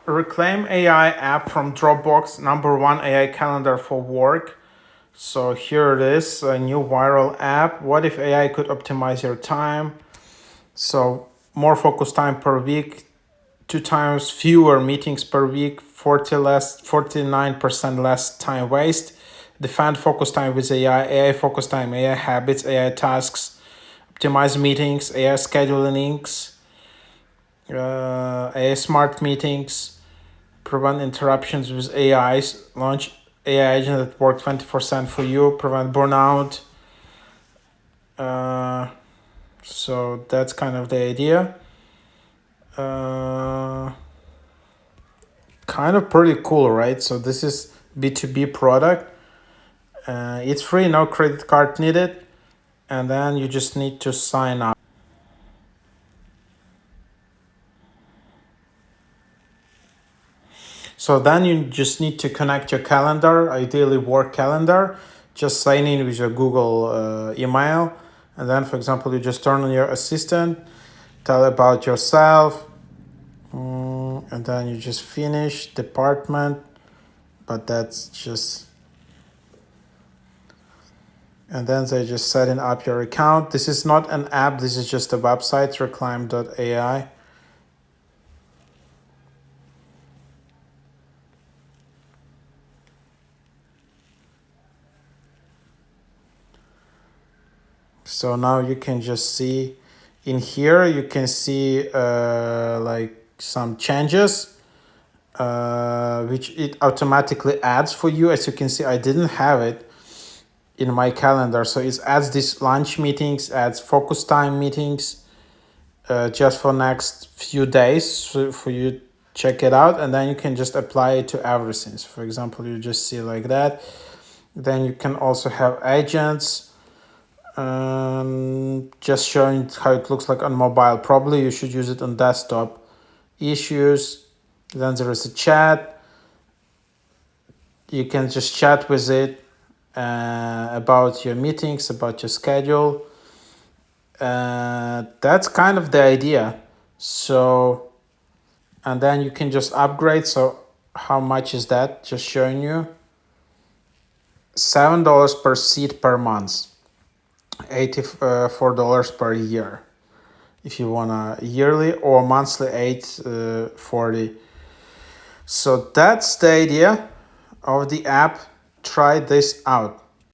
Reclaim AI app from Dropbox, #1 AI calendar for work. So here it is, a new viral app. What if AI could optimize your time? So more focus time per week, 2 times fewer meetings per week, 49% less time waste. Define focus time with AI focus time, AI habits, AI tasks, optimize meetings, AI schedulings, AI smart meetings, prevent interruptions with AIs, launch AI agent that work 24/7 for you, prevent burnout. So that's kind of the idea. Kind of pretty cool, right? So this is B2B product. It's free, no credit card needed, and then you just need to sign up. So then you just need to connect your calendar, ideally work calendar, just sign in with your Google email. And then, for example, you just turn on your assistant, tell about yourself, and then you just finish department. But that's just, and then they just setting up your account. This is not an app, this is just a website, reclaim.ai. So now you can just see in here, you can see like some changes, which it automatically adds for you. As you can see, I didn't have it in my calendar. So it adds these lunch meetings, adds focus time meetings just for next few days, so for you check it out, and then you can just apply it to everything. So for example, you just see like that. Then you can also have agents, just showing how it looks like on mobile. Probably you should use it on desktop. Issues, then there is a chat. You can just chat with it about your meetings, about your schedule. That's kind of the idea. So, and then you can just upgrade. So how much is that? Just showing you. $7 per seat per month, $84 per year. If you want a yearly or monthly, 840. So that's the idea of the app. Try this out.